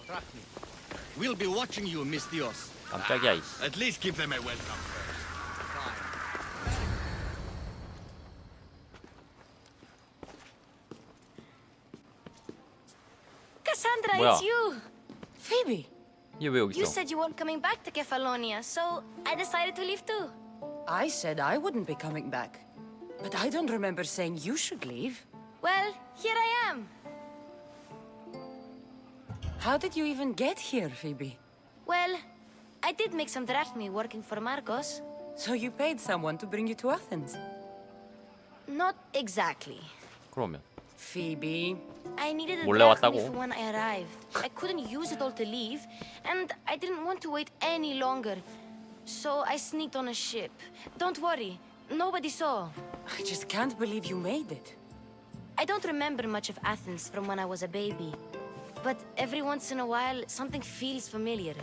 Trust me. We'll be watching you, Mistios. 깜짝이야 이씨. At least give them a welcome first. Fine. Cassandra, 뭐야? it's you! Phoebe! 얘 왜 여기 You 있어? said you weren't coming back to Kefalonia, so I decided to leave too. I said I wouldn't be coming back. But I don't remember saying you should leave. Well, here I am. How did you even get here, Phoebe? Well, I did make some drachmi working for Marcos. So you paid someone to bring you to Athens? Not exactly. 그러면 Phoebe. I needed a 몰래 drachmi 왔다고? for when I arrived. I couldn't use it all to leave, and I didn't want to wait any longer. So I sneaked on a ship. Don't worry, nobody saw. I just can't believe you made it. I don't remember much of Athens from when I was a baby. But every once in a while, something feels familiar.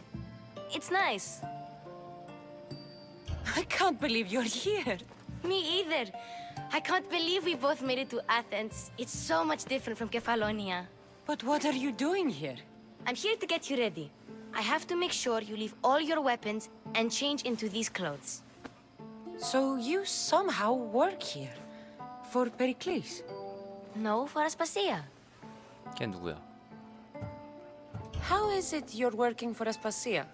It's nice. I can't believe you're here. Me either. I can't believe we both made it to Athens. It's so much different from Kefalonia. But what are you doing here? I'm here to get you ready. I have to make sure you leave all your weapons and change into these clothes. So you somehow work here. For Pericles. No, for Aspasia. 걔 누구야? How is it you're working for Aspasia?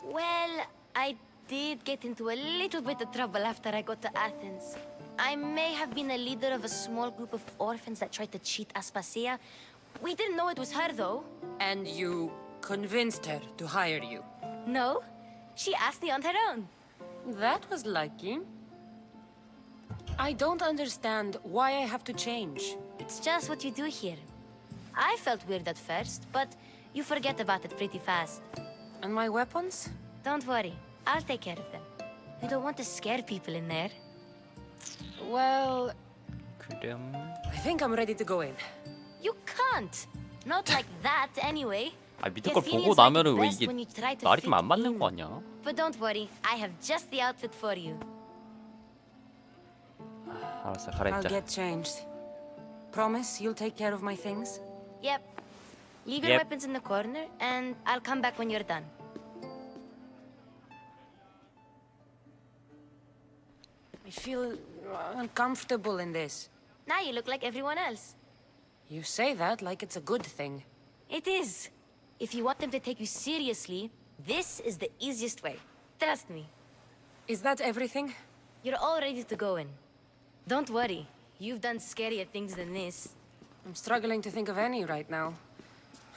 Well, I did get into a little bit of trouble after I got to Athens. I may have been a leader of a small group of orphans that tried to cheat Aspasia. We didn't know it was her, though. And you convinced her to hire you? No, she asked me on her own. That was lucky. I don't understand why I have to change. It's just what you do here. I felt weird at first, but you forget about it pretty fast. And my weapons? Don't worry, I'll take care of them. You don't want to scare people in there. Well, 그럼 I think I'm ready to go in. You can't. Not like that, anyway. 아 밑에 The 걸 feeling 보고 is like 나면은 왜 best 이게 when you try to 말이 fit 좀 안 맞는 in. 거 아니야? But don't worry, I have just the outfit for you. 알았어 I'll 갈아입자. get changed. Promise you'll take care of my things? Yep. Leave your Yep. weapons in the corner, and I'll come back when you're done. I feel uncomfortable in this. Now you look like everyone else. You say that like it's a good thing. It is. If you want them to take you seriously, this is the easiest way. Trust me. Is that everything? You're all ready to go in. Don't worry. You've done scarier things than this. I'm struggling to think of any right now.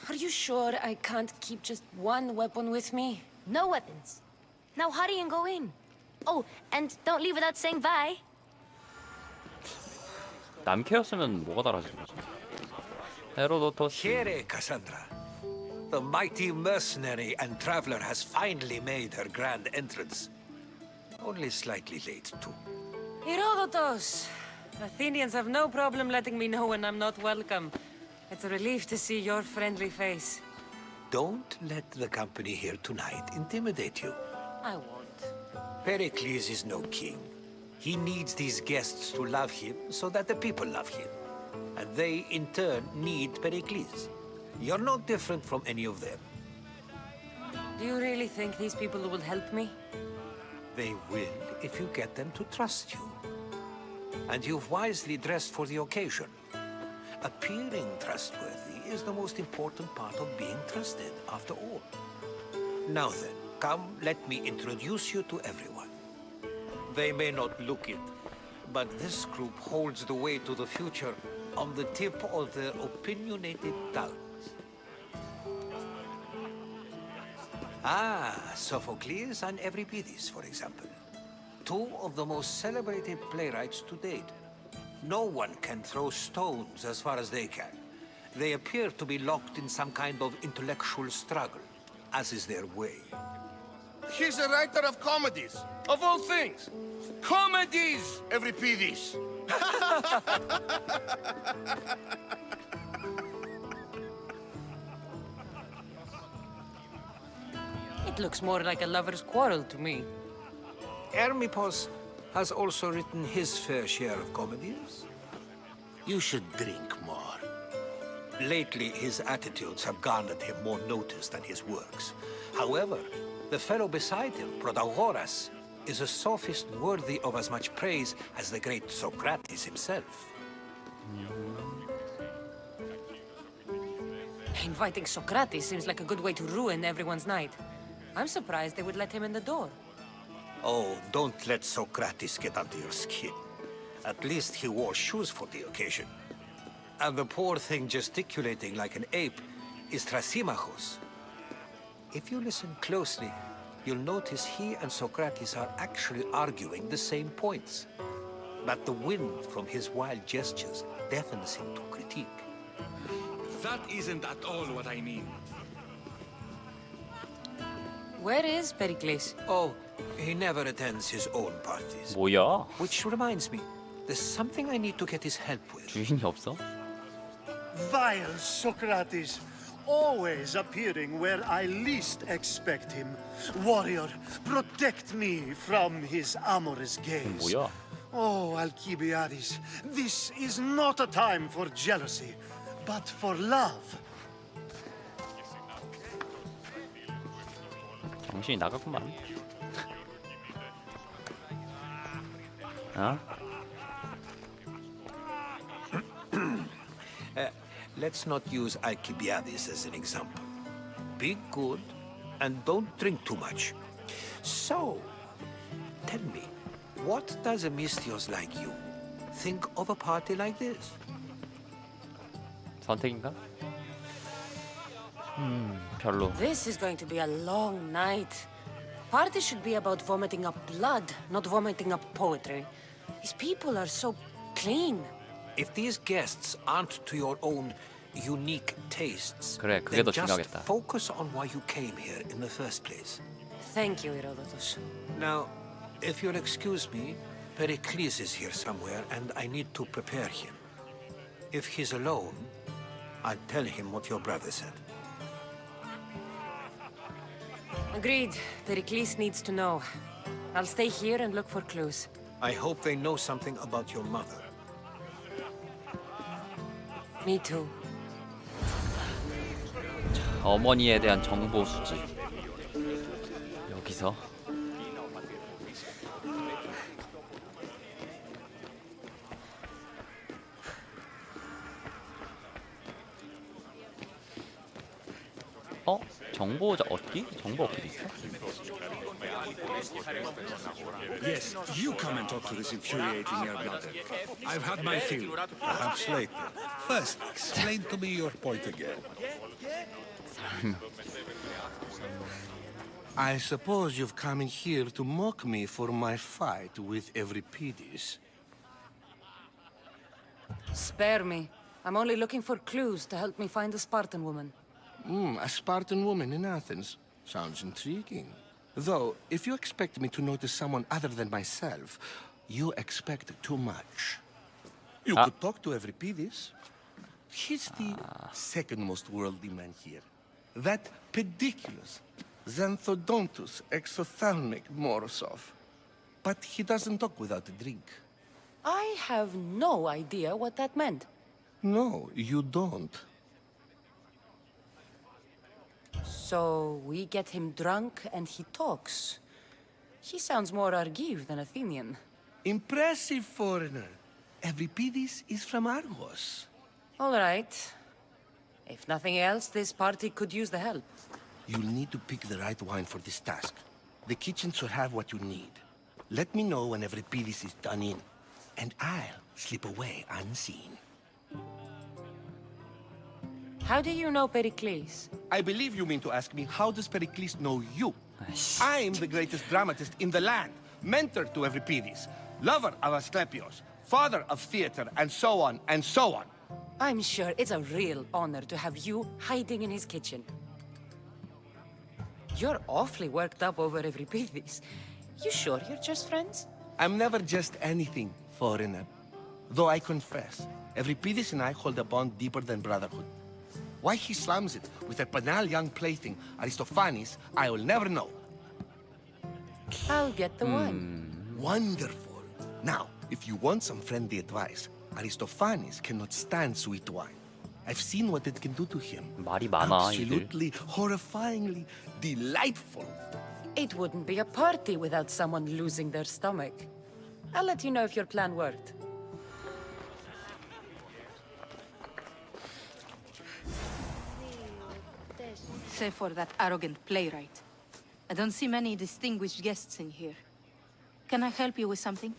Are you sure I can't keep just one weapon with me? No weapons. Now hurry and go in. Oh, and don't leave without saying bye. 남캐였으면 뭐가 달라지는 거지? 헤로도토스. Here, Cassandra. The mighty mercenary and traveler has finally made her grand entrance. Only slightly late, too. Herodotos! Athenians have no problem letting me know when I'm not welcome. It's a relief to see your friendly face. Don't let the company here tonight intimidate you. I won't. Pericles is no king. He needs these guests to love him so that the people love him. And they, in turn, need Pericles. You're no different from any of them. Do you really think these people will help me? They will if you get them to trust you. And you've wisely dressed for the occasion. Appearing trustworthy is the most important part of being trusted, after all. Now then, come, let me introduce you to everyone. They may not look it, but this group holds the way to the future on the tip of their opinionated tongues. Ah, Sophocles and Euripides, for example. Two of the most celebrated playwrights to date. No one can throw stones as far as they can. They appear to be locked in some kind of intellectual struggle, as is their way. He's a writer of comedies, of all things. Comedies, Euripides. It looks more like a lover's quarrel to me. Hermippos has also written his fair share of comedies. You should drink more. Lately, his attitudes have garnered him more notice than his works. However, the fellow beside him, Protagoras, is a sophist worthy of as much praise as the great Socrates himself. Inviting Socrates seems like a good way to ruin everyone's night. I'm surprised they would let him in the door. Oh, don't let Socrates get under your skin. At least he wore shoes for the occasion. And the poor thing gesticulating like an ape is Trasimaco's. If you listen closely, you'll notice he and Socrates are actually arguing the same points. But the wind from his wild gestures deafens him to critique. That isn't at all what I mean. Where is Pericles? Oh, he never attends his own parties. 뭐야? Which reminds me, there's something I need to get his help with. 주인이 없어? Vile Socrates, always appearing where I least expect him. Warrior, protect me from his amorous gaze. 뭐야? Oh, Alkibiade스, this is not a time for jealousy, but for love. 정신이 나갔구만. 어? Let's not use Alkibiade스 as an example. Be good and don't drink too much. So, tell me, what does a Mystios like you think of a party like this? 선택인가? 별로. This is going to be a long night. Party should be about vomiting up blood, not vomiting up poetry. These people are so clean. If these guests aren't to your own unique tastes, 그래, 그게 then 더 just 중요하겠다. focus on why you came here in the first place. Thank you, Herodotus. Now, if you'll excuse me, Pericles is here somewhere, and I need to prepare him. If he's alone, I'll tell him what your brother said. Agreed. Pericles needs to know. I'll stay here and look for clues. I hope they know something about your mother. Me too. 어머니에 대한 정보 수집. 여기서 정보 얻기? 정보 얻기도 있어? Yes, you come and talk to this infuriating air brother. I've had my fill. Perhaps later. First, explain to me your point again. I suppose you've come in here to mock me for my fight with Euripides. Spare me. I'm only looking for clues to help me find a Spartan woman. A Spartan woman in Athens. Sounds intriguing. Though, if you expect me to notice someone other than myself, you expect too much. You could talk to Euripides. He's the second most worldly man here. That pediculous, xanthodontus, exophthalmic Morosov. But he doesn't talk without a drink. I have no idea what that meant. No, you don't. So we get him drunk and he talks. He sounds more Argive than Athenian. Impressive foreigner. Euripides is from Argos. All right. If nothing else, this party could use the help. You'll need to pick the right wine for this task. The kitchen should have what you need. Let me know when Euripides is done in, and I'll slip away unseen. How do you know Pericles? I believe you mean to ask me, how does Pericles know you? I'm the greatest dramatist in the land, mentor to Euripides, lover of Asclepios, father of theater, and so on, and so on. I'm sure it's a real honor to have you hiding in his kitchen. You're awfully worked up over Euripides. You sure you're just friends? I'm never just anything, foreigner. Though I confess, Euripides and I hold a bond deeper than brotherhood. Why he slams it with a banal young plaything, Aristophanes, I will never know. I'll get the wine. Wonderful. Now, if you want some friendly advice, Aristophanes cannot stand sweet wine. I've seen what it can do to him. 말이 많아 이들. Absolutely, horrifyingly delightful. It wouldn't be a party without someone losing their stomach. I'll let you know if your plan worked. Save for that arrogant playwright. I don't see many distinguished guests in here. Can I help you with something?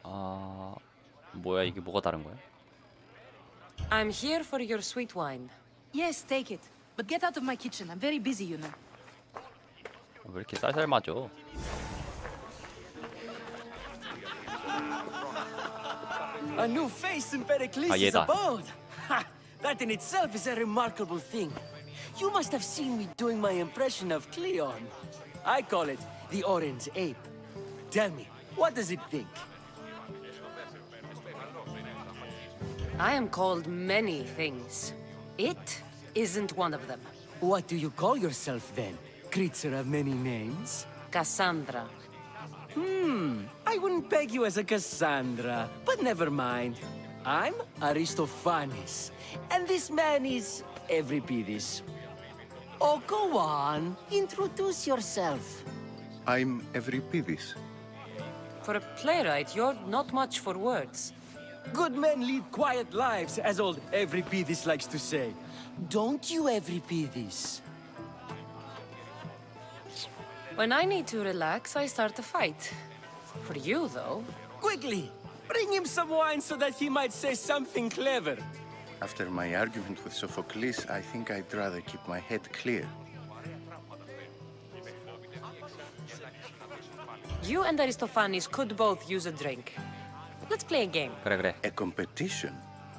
아 뭐야 이게 뭐가 다른 거야? I'm here for your sweet wine. Yes, take it. But get out of my kitchen. I'm very busy, you know. 왜 이렇게 쌀쌀 맞어? A new face in Pericles' 얘다. abode. Ha! That in itself is a remarkable thing. You must have seen me doing my impression of Cleon. I call it the Orange Ape. Tell me, what does it think? I am called many things. It isn't one of them. What do you call yourself then? Creature of many names? Cassandra. I wouldn't peg you as a Cassandra, but never mind. I'm Aristophanes, and this man is Euripides. Oh, go on. Introduce yourself. I'm Euripides. For a playwright, you're not much for words. Good men lead quiet lives, as old Euripides likes to say. Don't you, Euripides? When I need to relax, I start a fight. For you, though, Quickly, bring him some wine so that he might say something clever. After my argument with Sophocles, I think I'd rather keep my head clear. you and Aristophanes could both use a drink. Let's play a game. 그래. A competition?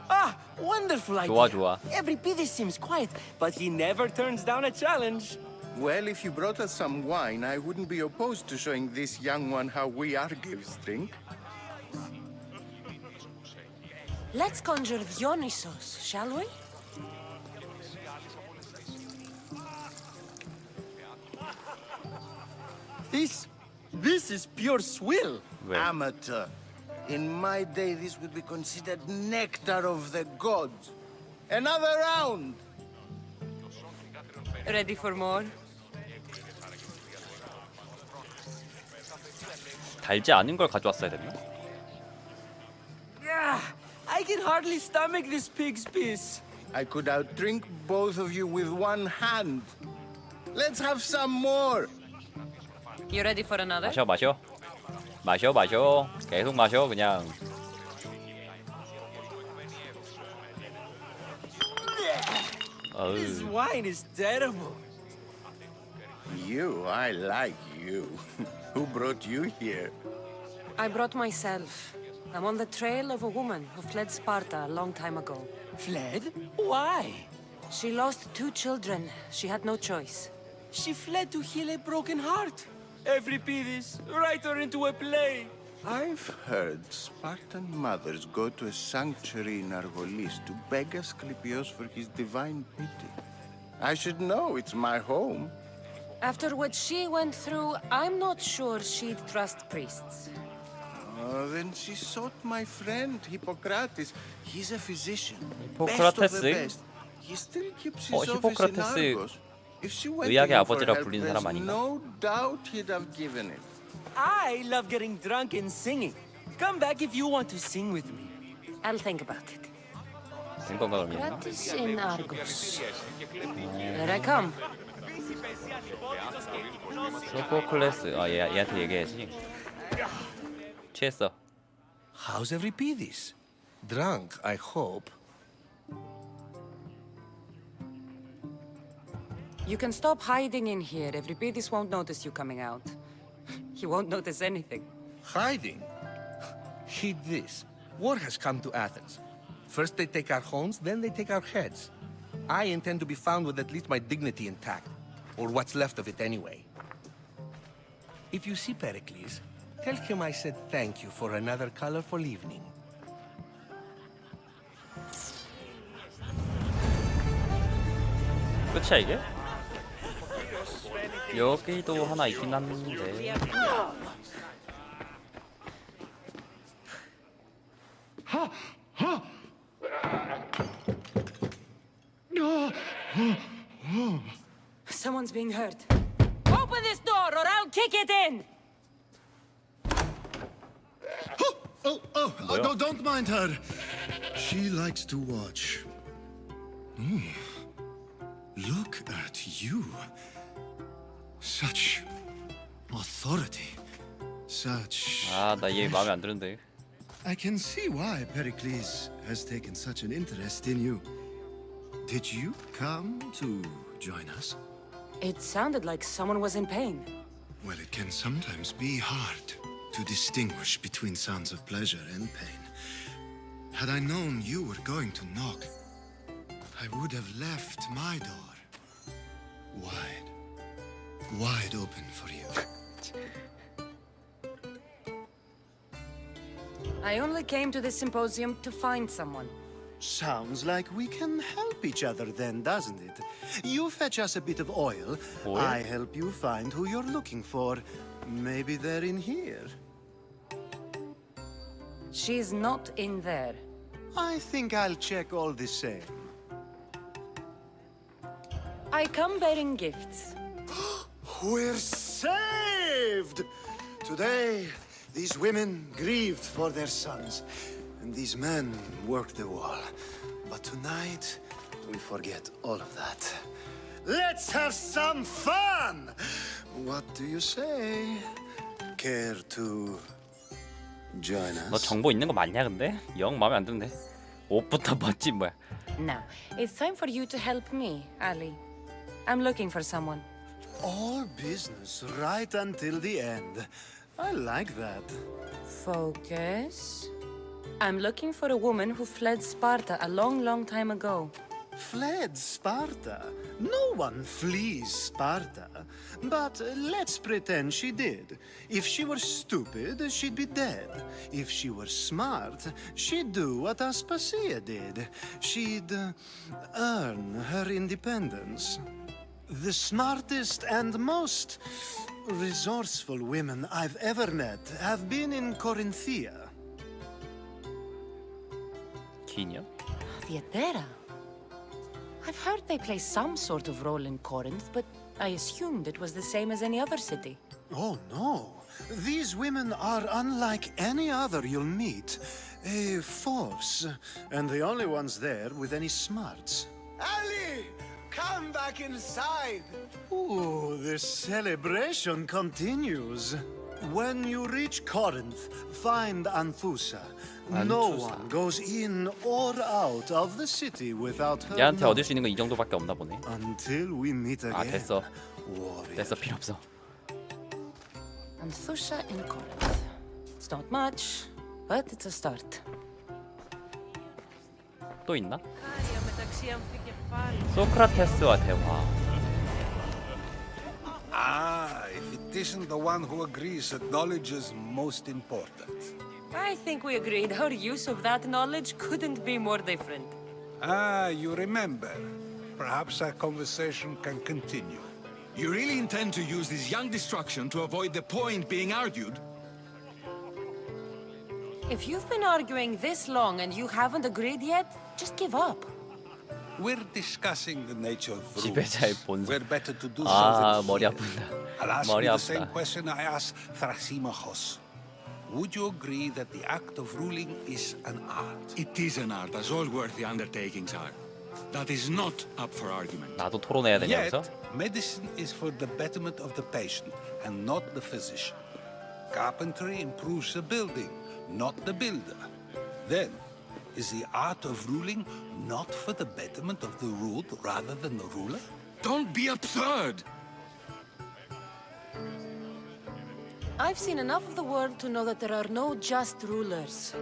Ah, wonderful idea. 좋아. Euripides seems quiet, but he never turns down a challenge. Well, if you brought us some wine, I wouldn't be opposed to showing this young one how we Argives drink. Let's conjure Dionysos, shall we? This is pure swill. 왜? Amateur. In my day, this would be considered nectar of the gods. Another round! Ready for more? 달지 않은 걸 가져왔어야 됐나? Yeah, I can hardly stomach this pig's piss. I could outdrink both of you with one hand. Let's have some more! You ready for another? 마셔. 계속 마셔 그냥. This wine is terrible. You, I like you. Who brought you here? I brought myself. I'm on the trail of a woman who fled Sparta a long time ago. Fled? Why? She lost 2 children. She had no choice. She fled to heal a broken heart. Euripides, write her into a play. I've heard Spartan mothers go to a sanctuary in Argolis to beg Asclepios for his divine pity. I should know, it's my home. After what she went through, I'm not sure she'd trust priests. Oh, then she sought my friend, Hippocrates. He's a physician. 히포크라테스? Best of the best. He still keeps his office in 히포크라테스 Argos. If she went 의학의 to him for 아버지라 help, 불리는 there's 사람 아닌가? no doubt he'd have given it. I love getting drunk and singing. Come back if you want to sing with me. I'll think about it. 된 건가 그러면? Practice in Argos. Here I come. 소포클레스. 얘한테 얘기해야지. 취했어. How's Euripides? Drunk, I hope. You can stop hiding in here. Euripides won't notice you coming out. He won't notice anything. Hiding? Heed this. War has come to Athens. First they take our homes, then they take our heads. I intend to be found with at least my dignity intact. Or what's left of it anyway. If you see Pericles, tell him I said thank you for another colorful evening. 끝이야 이게? 여기도 하나 있긴 한데. Ha! Ha! Someone's being hurt. Open this door or I'll kick it in! Don't mind her. She likes to watch. Look at you. Such authority. Such... 아, 나 얘 마음에 안 드는데. I can see why Pericles has taken such an interest in you. Did you come to join us? It sounded like someone was in pain. Well, it can sometimes be hard to distinguish between sounds of pleasure and pain. Had I known you were going to knock, I would have left my door wide open for you. I only came to this symposium to find someone. Sounds like we can help each other then, doesn't it? You fetch us a bit of oil, Oil? I help you find who you're looking for. Maybe they're in here. She's not in there. I think I'll check all the same. I come bearing gifts. We're saved! Today, these women grieved for their sons, and these men worked the wall. But tonight, we forget all of that. Let's have some fun! What do you say? Care to join 너 us? 정보 있는 거 맞냐 근데? 영 마음에 안 드는데. 옷부터 멋진 뭐야. Now, it's time for you to help me, Ali. I'm looking for someone. All business right until the end. I like that. Focus. I'm looking for a woman who fled Sparta a long, long time ago. Fled Sparta? No one flees Sparta. But let's pretend she did. If she were stupid, she'd be dead. If she were smart, she'd do what Aspasia did. She'd earn her independence. The smartest and most resourceful women I've ever met have been in Corinthia. 기냐? Theatera. I've heard they play some sort of role in Corinth, but I assumed it was the same as any other city. Oh, no. These women are unlike any other you'll meet. A force, and the only ones there with any smarts. Ali! Come back inside! Ooh, the celebration continues. When you reach Corinth, find Anthusa. No Anthusa. one goes in or out of the city without her 얘한테 얻을 knowing. 수 있는 거 이 정도밖에 없나 보네. Until we meet again. 아 됐어. warrior. 됐어 필요 없어. Anthusha in Corinth. It's not much, but it's a start. 또 있나? 소크라테스와 대화. Ah, if it isn't the one who agrees that knowledge is most important. I think we agreed our use of that knowledge couldn't be more different. Ah, you remember. Perhaps our conversation can continue. You really intend to use this young destruction to avoid the point being argued? If you've been arguing this long and you haven't agreed yet, just give up. We're discussing the nature of 지배자의 rules. 본성. We're better to do 아 something 머리 here. 아픈다. I'll ask 머리 you the same 아프다. question I asked Trasimako스. Would you agree that the act of ruling is an art? It is an art, as all worthy undertakings are. That is not up for argument. 나도 토론해야 되냐면서? Yet, medicine is for the betterment of the patient and not the physician. Carpentry improves the building, not the builder. Then, is the art of ruling not for the betterment of the ruled rather than the ruler? Don't be absurd! I've seen enough of the world to know that there are no just rulers.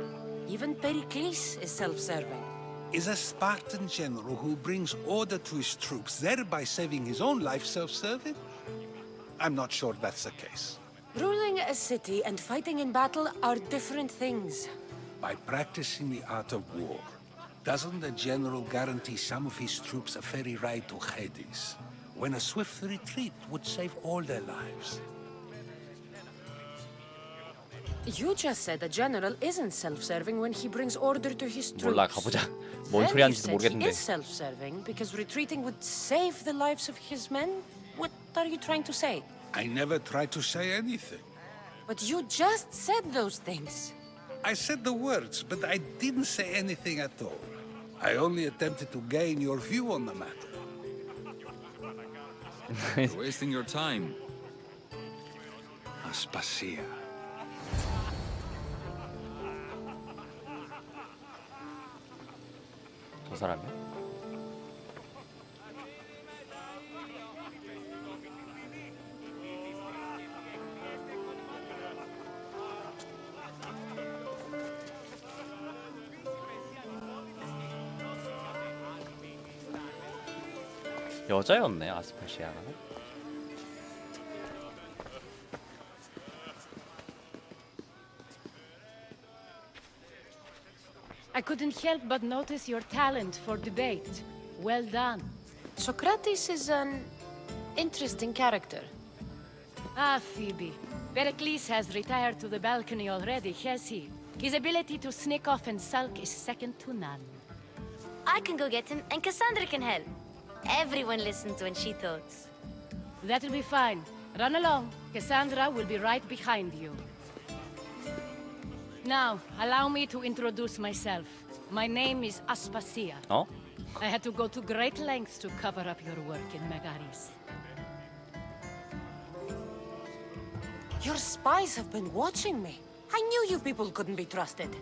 Even Pericles is self-serving. Is a Spartan general who brings order to his troops, thereby saving his own life, self-serving? I'm not sure that's the case. Ruling a city and fighting in battle are different things. By practicing the art of war, doesn't the general guarantee some of his troops a ferry ride to Hades, when a swift retreat would save all their lives? You just said the general isn't self-serving when he brings order to his troops. 몰라 가보자. 뭔 Then 소리 you 하는지도 said he 모르겠는데. is self-serving because retreating would save the lives of his men? What are you trying to say? I never tried to say anything. But you just said those things. I said the words, but I didn't say anything at all. I only attempted to gain your view on the matter. You're wasting your time. Aspasiah. 저 사람이야? 여자였네 아스파시아가. I couldn't help but notice your talent for debate. Well done. Socrates is an interesting character. Ah, Phoebe. Pericles has retired to the balcony already, has he? His ability to sneak off and sulk is second to none. I can go get him, and Cassandra can help. Everyone listens when she talks. That'll be fine. Run along. Cassandra will be right behind you. Now, allow me to introduce myself. My name is Aspasia. 어? I had to go to great lengths to cover up your work in Megaris. Your spies have been watching me. I knew you people couldn't be trusted.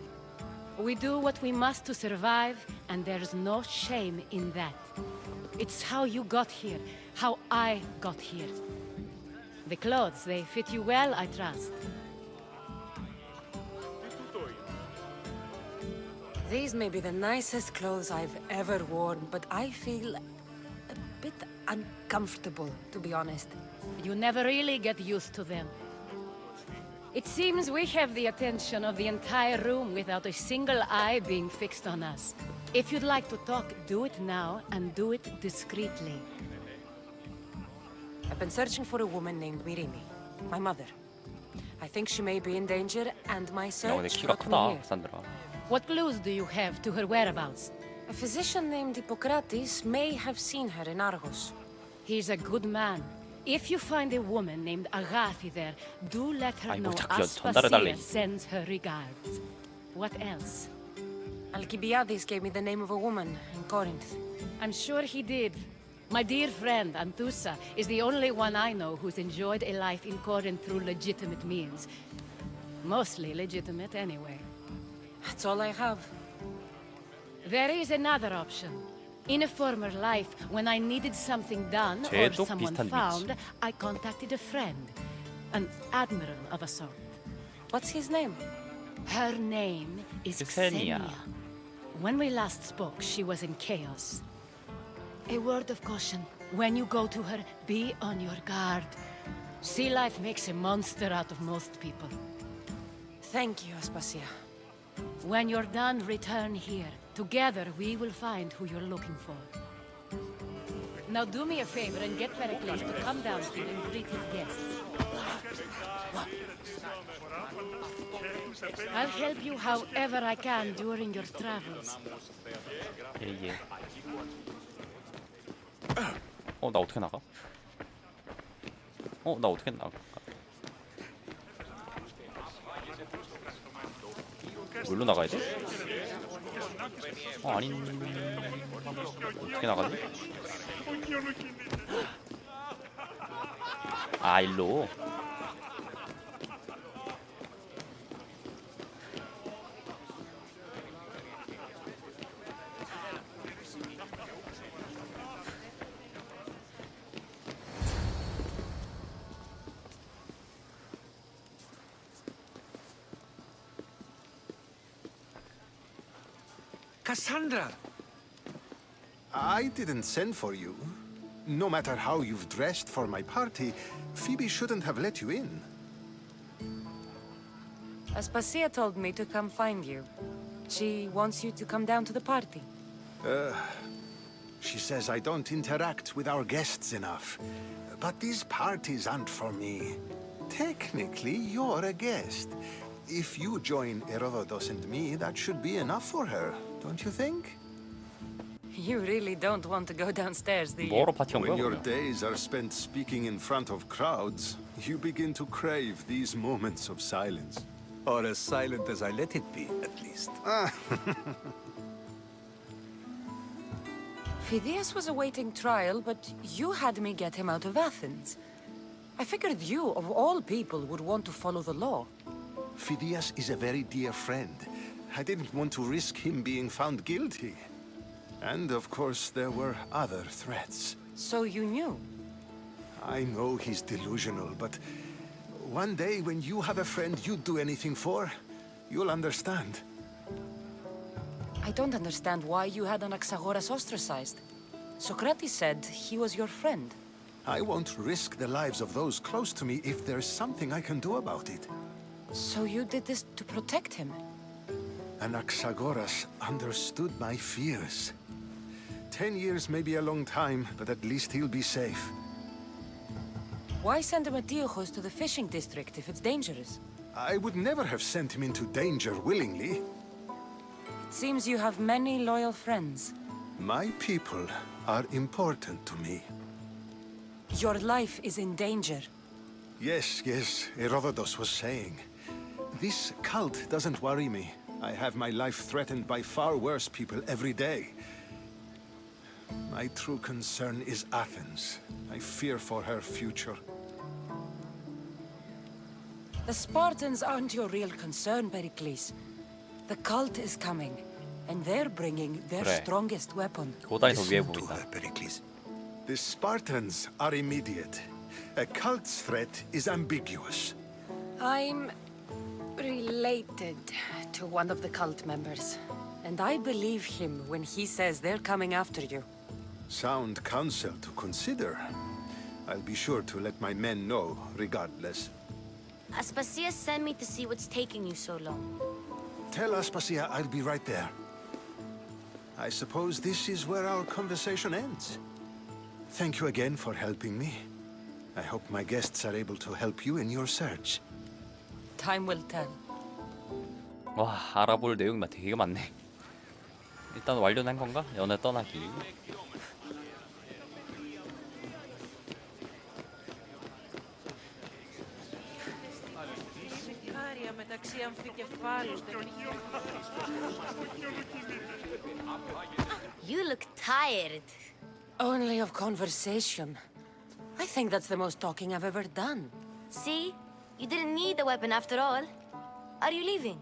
We do what we must to survive, and there's no shame in that. It's how you got here, how I got here. The clothes, they fit you well, I trust. These may be the nicest clothes I've ever worn, but I feel a bit uncomfortable, to be honest. You never really get used to them. It seems we have the attention of the entire room without a single eye being fixed on us. If you'd like to talk, do it now, and do it discreetly. I've been searching for a woman named Mirimi, my mother. I think she may be in danger, and my 야 근데 search 키가 brought me 크다 here. 산드라. What clues do you have to her whereabouts? A physician named Hippocrates may have seen her in Argos. He's a good man. If you find a woman named Agathi there, do let her 아니, know 뭐 자꾸 전달해달래. Aspasia sends her regards. What else? Alkibiades gave me the name of a woman in Corinth. I'm sure he did. My dear friend, Anthusa, is the only one I know who's enjoyed a life in Corinth through legitimate means. Mostly legitimate, anyway. That's all I have. There is another option. In a former life, when I needed something done or 쟤도 someone 비슷한 found, I contacted a friend. An admiral of a sort. What's his name? Her name is Xenia. Xenia. When we last spoke, she was in chaos. A word of caution. When you go to her, be on your guard. Sea life makes a monster out of most people. Thank you, Aspasia. When you're done, return here. Together, we will find who you're looking for. Now do me a favor and get Pericles to come down here and greet his guests. I'll help you however I can during your travels. 예예. 나 어떻게 나가? 나 어떻게 나가? 뭘로 나가야 돼? 아니 어떻게 나가지? 아 일로. Cassandra! I didn't send for you. No matter how you've dressed for my party, Phoebe shouldn't have let you in. Aspasia told me to come find you. She wants you to come down to the party. She says I don't interact with our guests enough. But these parties aren't for me. Technically, you're a guest. If you join Herodotus and me, that should be enough for her, don't you think? You really don't want to go downstairs, do you? 뭐로 파티한 거야? When your 그러면? days are spent speaking in front of crowds, you begin to crave these moments of silence. Or as silent as I let it be, at least. Phidias was awaiting trial, but you had me get him out of Athens. I figured you, of all people, would want to follow the law. Phidias is a very dear friend. I didn't want to risk him being found guilty. And of course, there were other threats. So you knew? I know he's delusional, but one day when you have a friend you'd do anything for, you'll understand. I don't understand why you had Anaxagoras ostracized. Socrates said he was your friend. I won't risk the lives of those close to me if there's something I can do about it. So you did this to protect him? Anaxagoras understood my fears. 10 years may be a long time, but at least he'll be safe. Why send Emetiochos to the fishing district if it's dangerous? I would never have sent him into danger willingly. It seems you have many loyal friends. My people are important to me. Your life is in danger. Yes, Herodotus was saying. This cult doesn't worry me. I have my life threatened by far worse people every day. My true concern is Athens. I fear for her future. The Spartans aren't your real concern, Pericles. The cult is coming, and they're bringing their 그래. strongest weapon. 고단이 더 위에 Listen to 보인다. her, Pericles. The Spartans are immediate. A cult's threat is ambiguous. I'm related to one of the cult members, and I believe him when he says they're coming after you. Sound counsel to consider. I'll be sure to let my men know, regardless. Aspasia sent me to see what's taking you so long. Tell Aspasia I'll be right there. I suppose this is where our conversation ends. Thank you again for helping me. I hope my guests are able to help you in your search. Time will tell. 와, 알아볼 내용이 되게 많네. 일단 완료는 한 건가? 연애 떠나기. You look tired. Only of conversation. I think that's the most talking I've ever done. See? You didn't need the weapon after all. Are you leaving?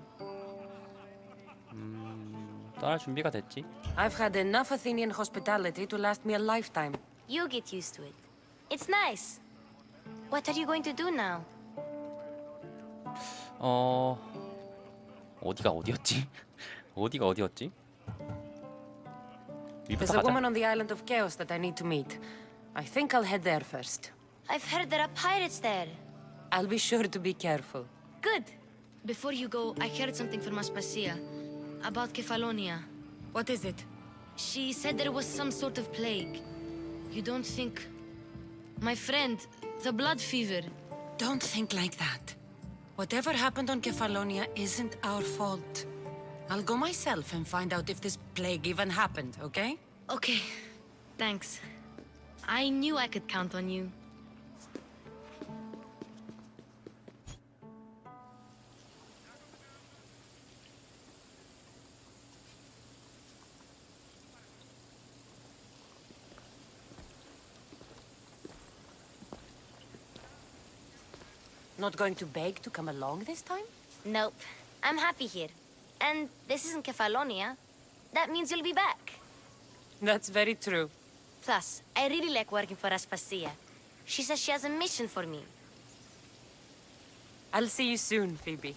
떠날 준비가 됐지. I've had enough Athenian hospitality to last me a lifetime. You get used to it. It's nice. What are you going to do now? 어디가 어디였지? 어디가 어디였지? There's 위부터 a 가자. woman on the island of Chaos that I need to meet. I think I'll head there first. I've heard there are pirates there. I'll be sure to be careful. Good. Before you go, I heard something from Aspasia about Kefalonia. What is it? She said there was some sort of plague. You don't think... My friend, the blood fever. Don't think like that. Whatever happened on Kefalonia isn't our fault. I'll go myself and find out if this plague even happened, okay? Okay. Thanks. I knew I could count on you. Not going to beg to come along this time? Nope. I'm happy here. And this isn't Kefalonia. That means you'll be back. That's very true. Plus, I really like working for Aspasia. She says she has a mission for me. I'll see you soon, Phoebe.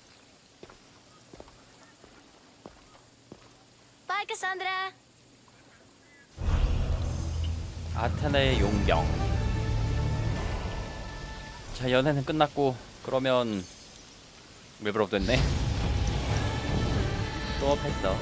Bye, Cassandra! 아테네의 용병. 자, 연애는 끝났고 그러면 웹으로 됐네. 또 했어.